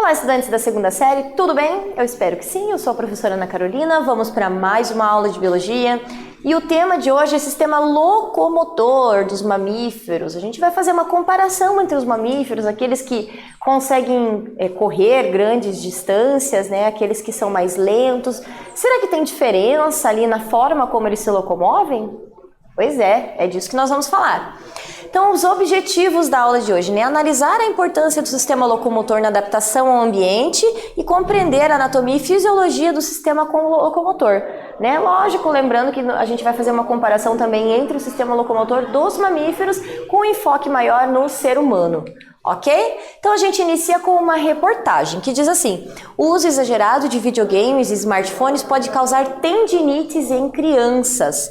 Olá, estudantes da segunda série, tudo bem? Eu espero que sim, eu sou a professora Ana Carolina, vamos para mais uma aula de biologia e o tema de hoje é sistema locomotor dos mamíferos. A gente vai fazer uma comparação entre os mamíferos, aqueles que conseguem correr grandes distâncias, né? Aqueles que são mais lentos. Será que tem diferença ali na forma como eles se locomovem? Pois é disso que nós vamos falar. Então, os objetivos da aula de hoje, né? Analisar a importância do sistema locomotor na adaptação ao ambiente e compreender a anatomia e fisiologia do sistema locomotor, né? Lógico, lembrando que a gente vai fazer uma comparação também entre o sistema locomotor dos mamíferos com um enfoque maior no ser humano. Ok? Então a gente inicia com uma reportagem que diz assim: o uso exagerado de videogames e smartphones pode causar tendinites em crianças.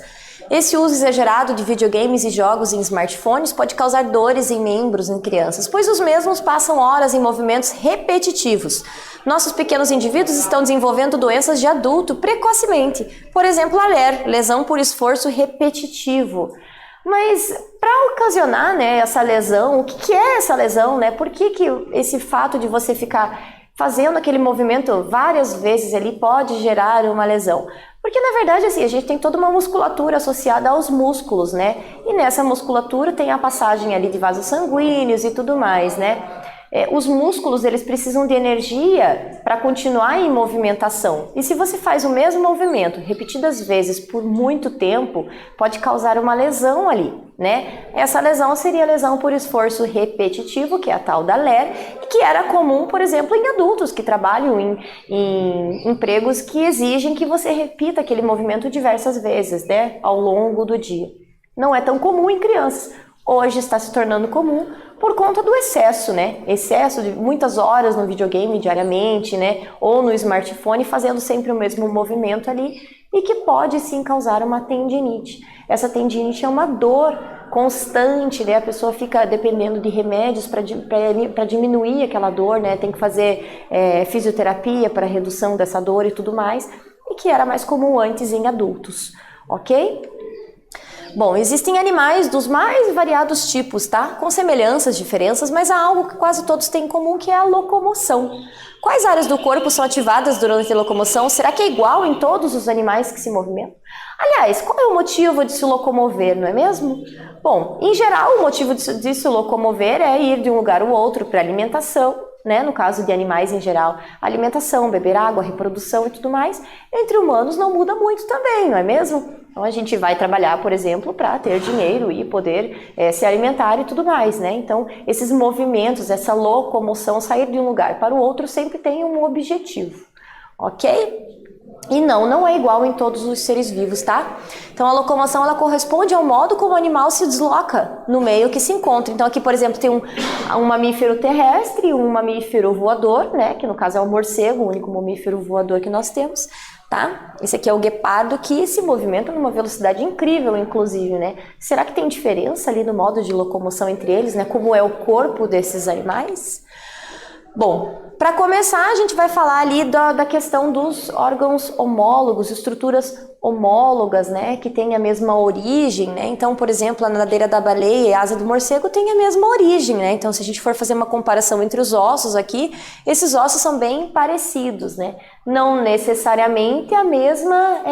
Esse uso exagerado de videogames e jogos em smartphones pode causar dores em membros em crianças, pois os mesmos passam horas em movimentos repetitivos. Nossos pequenos indivíduos estão desenvolvendo doenças de adulto precocemente, por exemplo, a LER, lesão por esforço repetitivo. Mas para ocasionar, né, essa lesão, o que é essa lesão, né? Por que esse fato de você ficar fazendo aquele movimento várias vezes ali pode gerar uma lesão? Porque na verdade assim, a gente tem toda uma musculatura associada aos músculos, né? E nessa musculatura tem a passagem ali de vasos sanguíneos e tudo mais, né? Os músculos, eles precisam de energia para continuar em movimentação. E se você faz o mesmo movimento repetidas vezes por muito tempo, pode causar uma lesão ali, né? Essa lesão seria a lesão por esforço repetitivo, que é a tal da LER, que era comum, por exemplo, em adultos que trabalham em empregos que exigem que você repita aquele movimento diversas vezes, né? Ao longo do dia. Não é tão comum em crianças. Hoje está se tornando comum por conta do excesso, né? Excesso de muitas horas no videogame diariamente, né? Ou no smartphone, fazendo sempre o mesmo movimento ali e que pode sim causar uma tendinite. Essa tendinite é uma dor constante, né? A pessoa fica dependendo de remédios para diminuir aquela dor, né? Tem que fazer fisioterapia para redução dessa dor e tudo mais, e que era mais comum antes em adultos, ok? Bom, existem animais dos mais variados tipos, tá? Com semelhanças, diferenças, mas há algo que quase todos têm em comum, que é a locomoção. Quais áreas do corpo são ativadas durante a locomoção? Será que é igual em todos os animais que se movimentam? Aliás, qual é o motivo de se locomover, não é mesmo? Bom, em geral, o motivo de se locomover é ir de um lugar ao outro para alimentação, né? No caso de animais em geral, alimentação, beber água, reprodução e tudo mais. Entre humanos não muda muito também, não é mesmo? Então a gente vai trabalhar, por exemplo, para ter dinheiro e poder se alimentar e tudo mais, né? Então esses movimentos, essa locomoção, sair de um lugar para o outro sempre tem um objetivo, ok? E não é igual em todos os seres vivos, tá? Então a locomoção, ela corresponde ao modo como o animal se desloca no meio que se encontra. Então aqui, por exemplo, tem um mamífero terrestre e um mamífero voador, né? Que no caso é o morcego, o único mamífero voador que nós temos, tá? Esse aqui é o guepardo, que se movimenta numa velocidade incrível, inclusive, né? Será que tem diferença ali no modo de locomoção entre eles, né? Como é o corpo desses animais? Bom, para começar, a gente vai falar ali da questão dos órgãos homólogos, estruturas homólogas, né, que têm a mesma origem, né? Então, por exemplo, a nadadeira da baleia e a asa do morcego têm a mesma origem, né? Então, se a gente for fazer uma comparação entre os ossos aqui, esses ossos são bem parecidos, né? Não necessariamente a mesma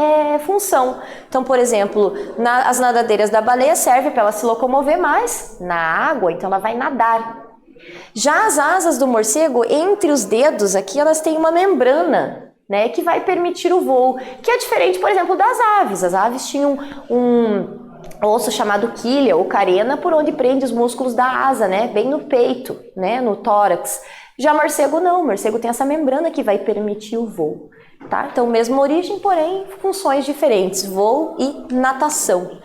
função. Então, por exemplo, as nadadeiras da baleia servem para ela se locomover mais na água, então ela vai nadar. Já as asas do morcego, entre os dedos aqui, elas têm uma membrana, né, que vai permitir o voo, que é diferente, por exemplo, das aves. As aves tinham um osso chamado quilha ou carena, por onde prende os músculos da asa, né, bem no peito, né, no tórax. Já morcego não, o morcego tem essa membrana que vai permitir o voo, tá? Então, mesma origem, porém, funções diferentes, voo e natação.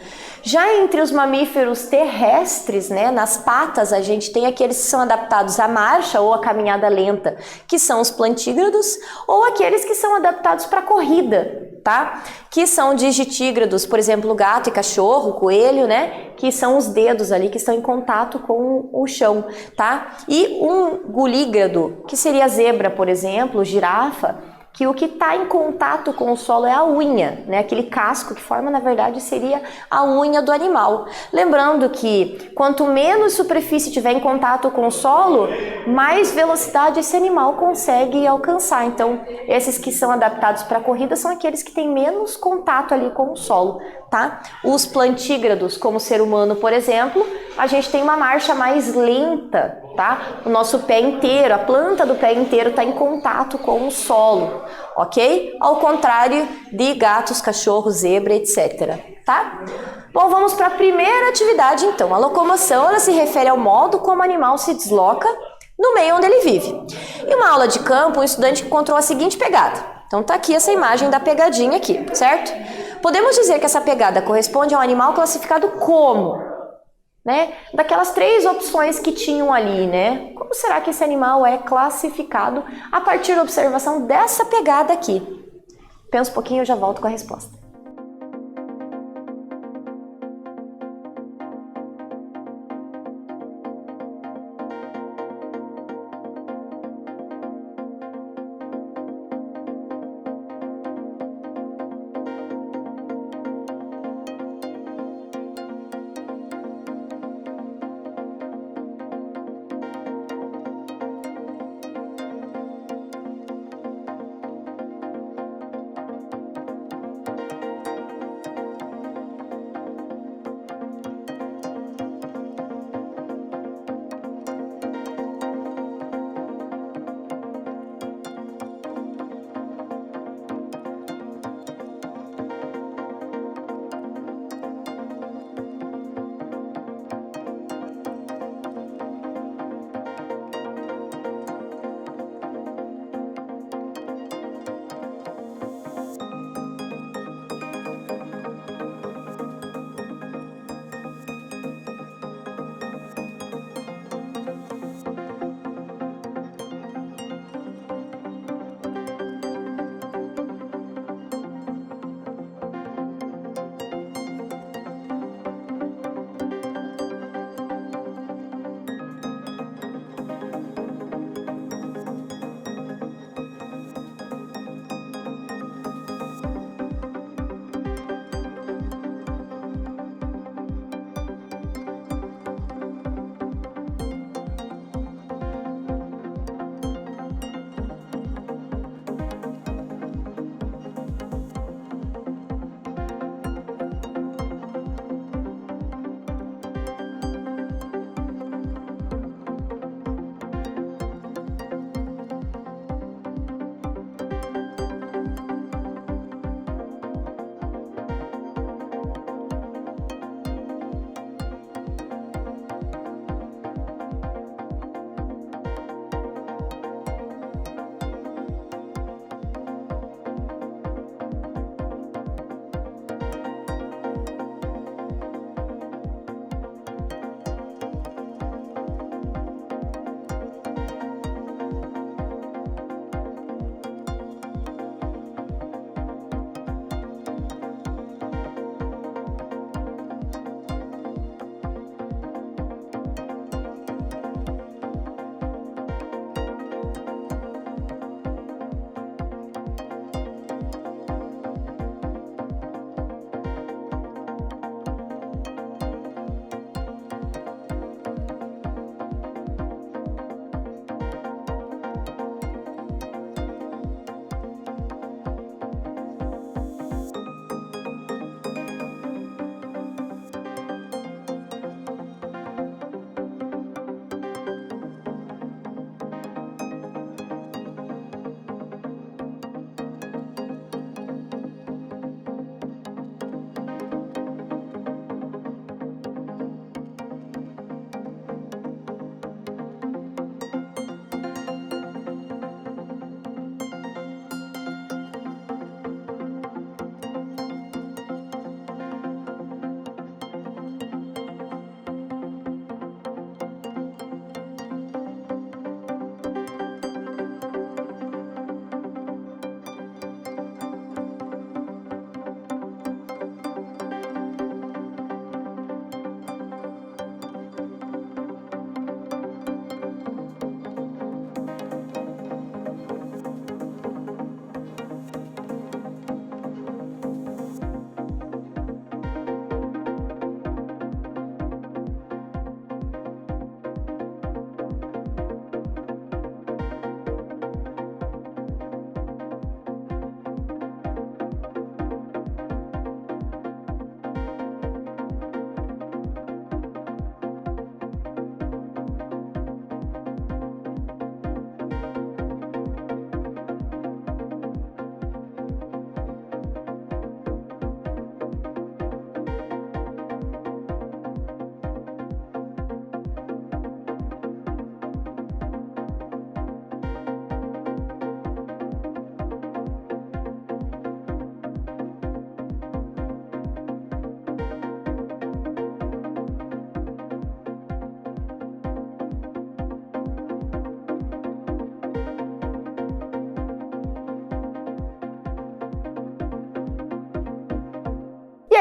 Já entre os mamíferos terrestres, né, nas patas, a gente tem aqueles que são adaptados à marcha ou à caminhada lenta, que são os plantígrados, ou aqueles que são adaptados para a corrida, tá? Que são digitígrados, por exemplo, gato e cachorro, coelho, né? Que são os dedos ali que estão em contato com o chão, tá? E um gulígrado, que seria a zebra, por exemplo, girafa, que o que está em contato com o solo é a unha, né? Aquele casco que forma, na verdade, seria a unha do animal. Lembrando que quanto menos superfície tiver em contato com o solo, mais velocidade esse animal consegue alcançar. Então, esses que são adaptados para a corrida são aqueles que têm menos contato ali com o solo, tá? Os plantígrados, como o ser humano, por exemplo, a gente tem uma marcha mais lenta, tá? O nosso pé inteiro, a planta do pé inteiro está em contato com o solo, ok? Ao contrário de gatos, cachorros, zebra, etc, tá? Bom, vamos para a primeira atividade, então. A locomoção, ela se refere ao modo como o animal se desloca no meio onde ele vive. Em uma aula de campo, um estudante encontrou a seguinte pegada. Então tá aqui essa imagem da pegadinha aqui, certo? Podemos dizer que essa pegada corresponde a um animal classificado como, né? Daquelas 3 opções que tinham ali, né? Como será que esse animal é classificado a partir da observação dessa pegada aqui? Pensa um pouquinho, eu já volto com a resposta.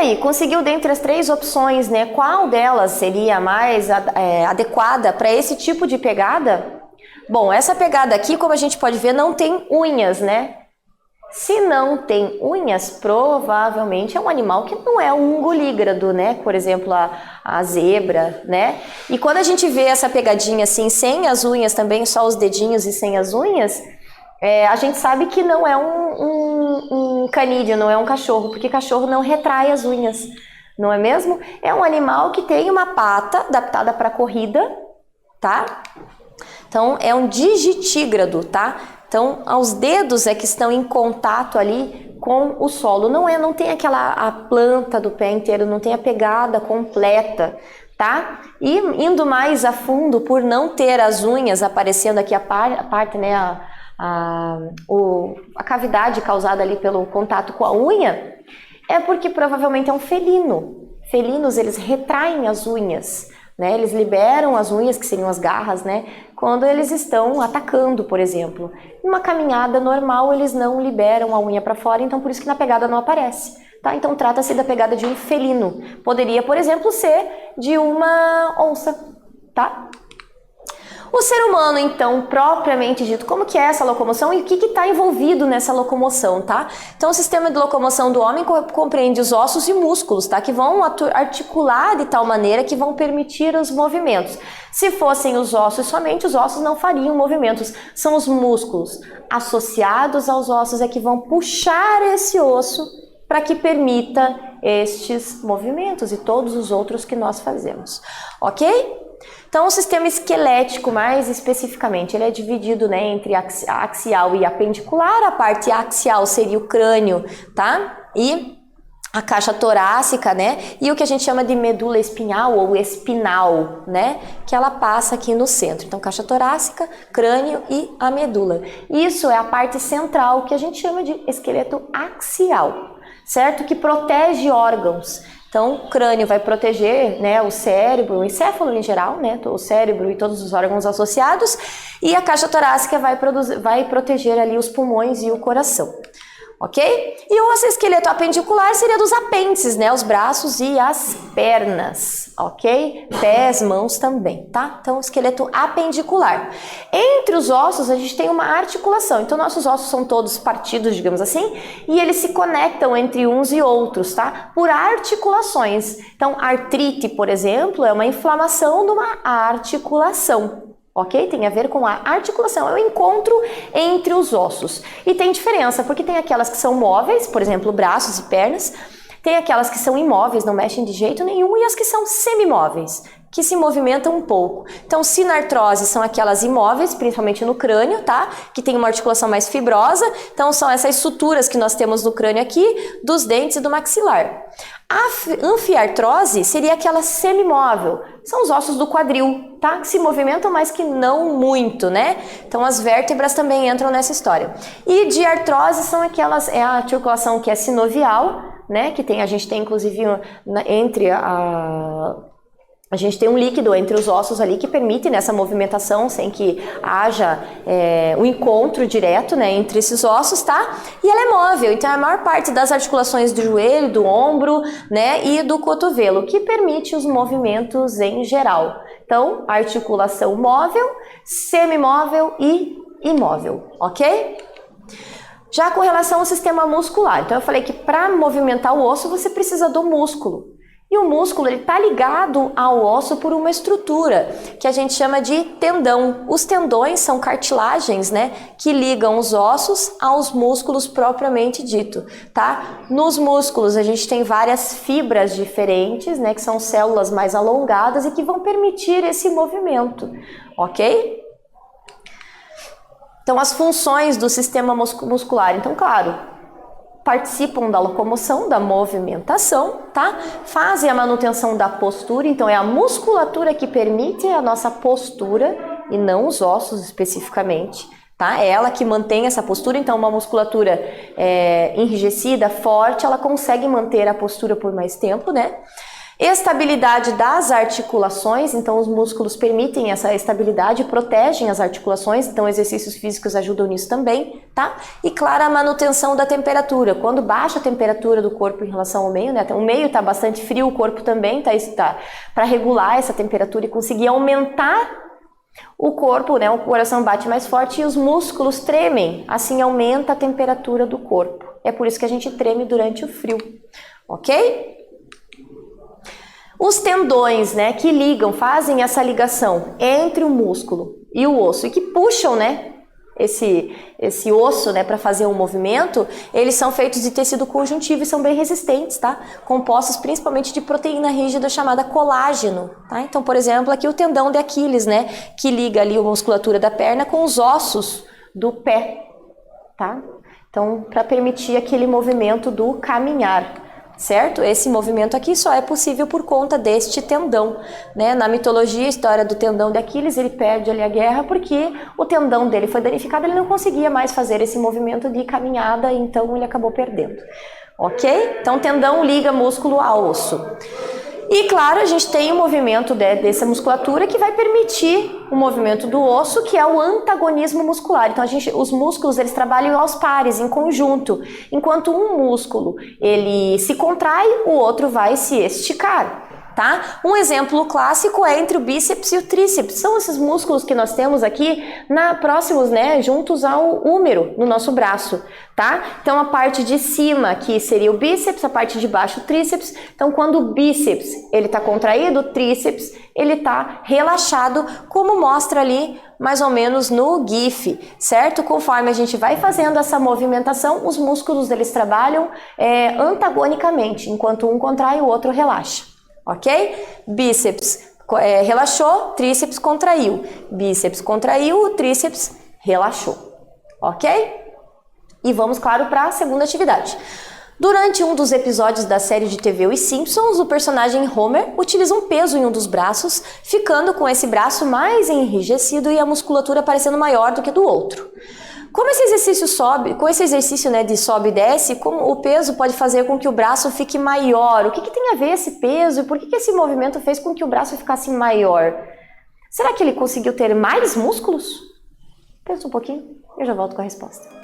aí, conseguiu dentre as 3 opções, né? Qual delas seria a mais adequada para esse tipo de pegada? Bom, essa pegada aqui, como a gente pode ver, não tem unhas, né? Se não tem unhas, provavelmente é um animal que não é um ungulígrado, né? Por exemplo, a zebra, né? E quando a gente vê essa pegadinha assim, sem as unhas também, só os dedinhos e sem as unhas, a gente sabe que não é um canídeo, não é um cachorro, porque cachorro não retrai as unhas, não é mesmo? É um animal que tem uma pata adaptada para corrida, tá? Então, é um digitígrado, tá? Então, os dedos é que estão em contato ali com o solo. Não tem a planta do pé inteiro, não tem a pegada completa, tá? E indo mais a fundo, por não ter as unhas aparecendo aqui a parte, né, a cavidade causada ali pelo contato com a unha, é porque provavelmente é um felino. Felinos, eles retraem as unhas, né? Eles liberam as unhas, que seriam as garras, né? Quando eles estão atacando, por exemplo. Numa caminhada normal, eles não liberam a unha para fora, então por isso que na pegada não aparece, tá? Então trata-se da pegada de um felino. Poderia, por exemplo, ser de uma onça, tá? O ser humano, então, propriamente dito, como que é essa locomoção e o que está envolvido nessa locomoção, tá? Então, o sistema de locomoção do homem compreende os ossos e músculos, tá? Que vão articular de tal maneira que vão permitir os movimentos. Se fossem os ossos somente, os ossos não fariam movimentos. São os músculos associados aos ossos é que vão puxar esse osso para que permita estes movimentos e todos os outros que nós fazemos, ok? Então, o sistema esquelético, mais especificamente, ele é dividido, né, entre axial e apendicular. A parte axial seria o crânio, tá? E a caixa torácica, né? E o que a gente chama de medula espinhal ou espinal, né? Que ela passa aqui no centro. Então, caixa torácica, crânio e a medula. Isso é a parte central que a gente chama de esqueleto axial, certo? Que protege órgãos. Então, o crânio vai proteger, né, o cérebro, o encéfalo em geral, né, o cérebro e todos os órgãos associados, e a caixa torácica vai proteger ali os pulmões e o coração, ok? E o esqueleto apendicular seria dos apêndices, né, os braços e as pernas, ok? Pés, mãos também, tá? Então, o esqueleto apendicular. Entre os ossos, a gente tem uma articulação. Então, nossos ossos são todos partidos, digamos assim, e eles se conectam entre uns e outros, tá? Por articulações. Então, artrite, por exemplo, é uma inflamação de uma articulação. Ok? Tem a ver com a articulação, é o encontro entre os ossos. E tem diferença, porque tem aquelas que são móveis, por exemplo, braços e pernas, tem aquelas que são imóveis, não mexem de jeito nenhum, e as que são semimóveis, que se movimentam um pouco. Então, sinartrose são aquelas imóveis, principalmente no crânio, tá? Que tem uma articulação mais fibrosa. Então, são essas suturas que nós temos no crânio aqui, dos dentes e do maxilar. A anfiartrose seria aquela semimóvel. São os ossos do quadril, tá? Que se movimentam, mas que não muito, né? Então, as vértebras também entram nessa história. E diartrose são aquelas, é a articulação que é sinovial, né? Que a gente tem, inclusive, a gente tem um líquido entre os ossos ali que permite nessa movimentação sem que haja um encontro direto, né, entre esses ossos, tá? E ela é móvel, então a maior parte das articulações do joelho, do ombro, né, e do cotovelo, que permite os movimentos em geral. Então, articulação móvel, semimóvel e imóvel, ok? Já com relação ao sistema muscular, então eu falei que para movimentar o osso você precisa do músculo. E o músculo está ligado ao osso por uma estrutura que a gente chama de tendão. Os tendões são cartilagens, né, que ligam os ossos aos músculos propriamente dito, tá? Nos músculos a gente tem várias fibras diferentes, né, que são células mais alongadas e que vão permitir esse movimento, ok? Então, as funções do sistema muscular, então, claro, participam da locomoção, da movimentação, tá? Fazem a manutenção da postura, então é a musculatura que permite a nossa postura e não os ossos especificamente, tá? É ela que mantém essa postura, então uma musculatura enrijecida, forte, ela consegue manter a postura por mais tempo, né? Estabilidade das articulações, então os músculos permitem essa estabilidade, protegem as articulações, então exercícios físicos ajudam nisso também, tá? E claro, a manutenção da temperatura, quando baixa a temperatura do corpo em relação ao meio, né? O meio está bastante frio, o corpo também tá para regular essa temperatura e conseguir aumentar o corpo, né? O coração bate mais forte e os músculos tremem, assim aumenta a temperatura do corpo. É por isso que a gente treme durante o frio, ok? Os tendões, né, que ligam, fazem essa ligação entre o músculo e o osso e que puxam, né, esse osso, né, para fazer um movimento, eles são feitos de tecido conjuntivo e são bem resistentes, tá? Compostos principalmente de proteína rígida chamada colágeno, tá? Então, por exemplo, aqui o tendão de Aquiles, né, que liga ali a musculatura da perna com os ossos do pé, tá? Então, para permitir aquele movimento do caminhar. Certo? Esse movimento aqui só é possível por conta deste tendão, né? Na mitologia, a história do tendão de Aquiles, ele perde ali a guerra porque o tendão dele foi danificado, ele não conseguia mais fazer esse movimento de caminhada, então ele acabou perdendo. Ok? Então, tendão liga músculo a osso. E claro, a gente tem o movimento dessa musculatura que vai permitir o movimento do osso, que é o antagonismo muscular. Então, os músculos, eles trabalham aos pares, em conjunto. Enquanto um músculo, ele se contrai, o outro vai se esticar. Tá? Um exemplo clássico é entre o bíceps e o tríceps. São esses músculos que nós temos aqui próximos, né, juntos ao húmero no nosso braço, tá? Então a parte de cima aqui seria o bíceps, a parte de baixo o tríceps. Então quando o bíceps ele está contraído, o tríceps ele está relaxado, como mostra ali mais ou menos no GIF, certo? Conforme a gente vai fazendo essa movimentação, os músculos eles trabalham antagonicamente, enquanto um contrai, o outro relaxa. Ok? Bíceps relaxou, tríceps contraiu. Bíceps contraiu, tríceps relaxou. Ok? E vamos, claro, para a segunda atividade. Durante um dos episódios da série de TV Os Simpsons, o personagem Homer utiliza um peso em um dos braços, ficando com esse braço mais enrijecido e a musculatura parecendo maior do que do outro. Como esse exercício, né, de sobe e desce, como o peso pode fazer com que o braço fique maior? O que tem a ver esse peso e por que esse movimento fez com que o braço ficasse maior? Será que ele conseguiu ter mais músculos? Pensa um pouquinho, eu já volto com a resposta.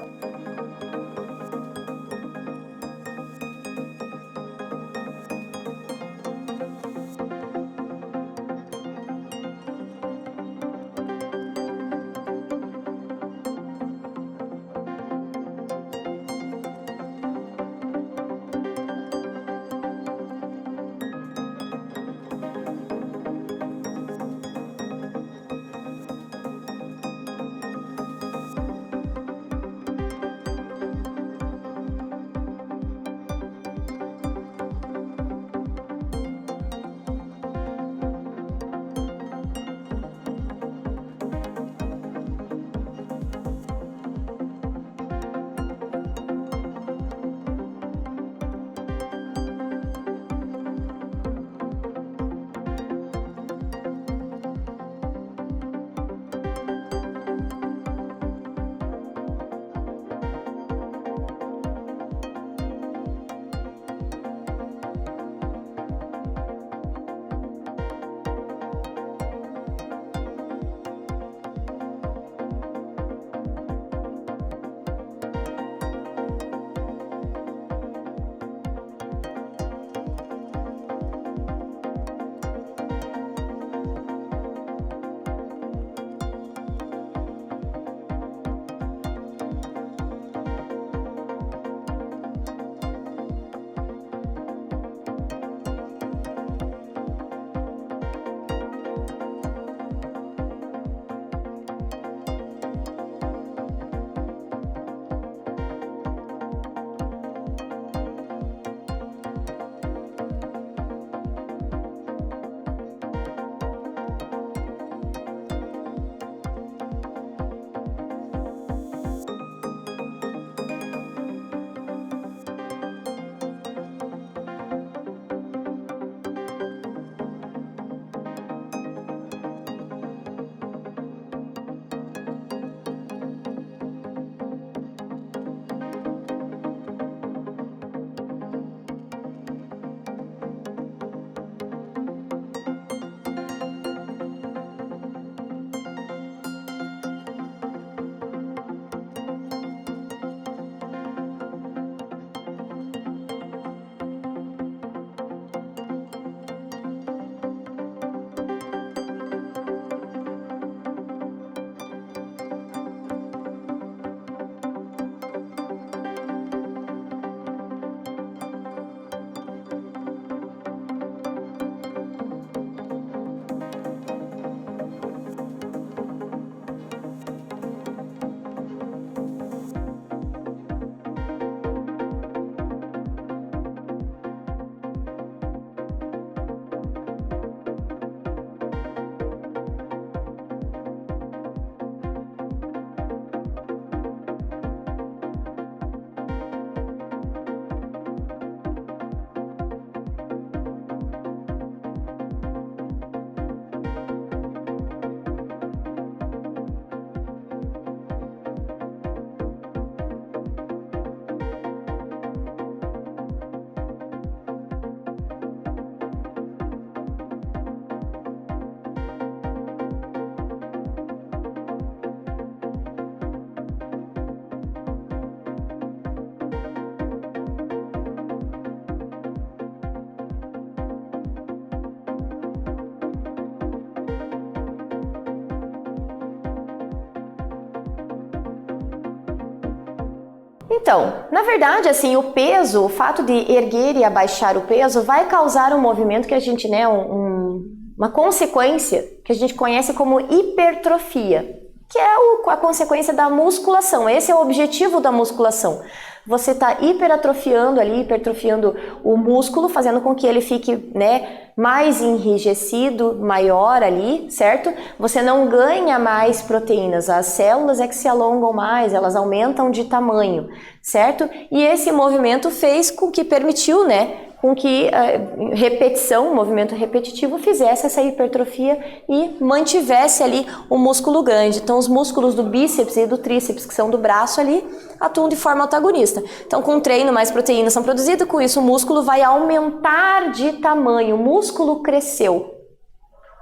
Então, na verdade, assim, o peso, o fato de erguer e abaixar o peso vai causar um movimento que a gente, né, uma consequência que a gente conhece como hipertrofia, que é a consequência da musculação. Esse é o objetivo da musculação. Você está hiperatrofiando ali, hipertrofiando o músculo, fazendo com que ele fique, né, mais enrijecido, maior ali, certo? Você não ganha mais proteínas, as células é que se alongam mais, elas aumentam de tamanho, certo? E esse movimento fez com que permitiu, né, com que a repetição, o movimento repetitivo fizesse essa hipertrofia e mantivesse ali o músculo grande. Então os músculos do bíceps e do tríceps, que são do braço ali, atuam de forma antagonista. Então com o treino mais proteínas são produzidas, com isso o músculo vai aumentar de tamanho, o músculo cresceu,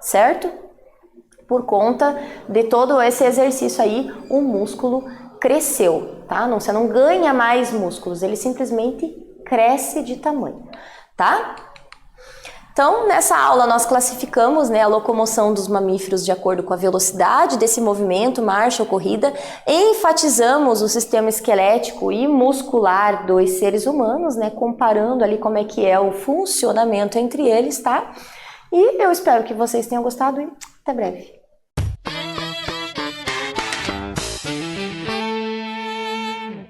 certo? Por conta de todo esse exercício aí, o músculo cresceu, tá? Você não ganha mais músculos, ele simplesmente cresce de tamanho, tá? Então, nessa aula nós classificamos, né, a locomoção dos mamíferos de acordo com a velocidade desse movimento, marcha ou corrida, enfatizamos o sistema esquelético e muscular dos seres humanos, né, comparando ali como é que é o funcionamento entre eles, tá? E eu espero que vocês tenham gostado e até breve.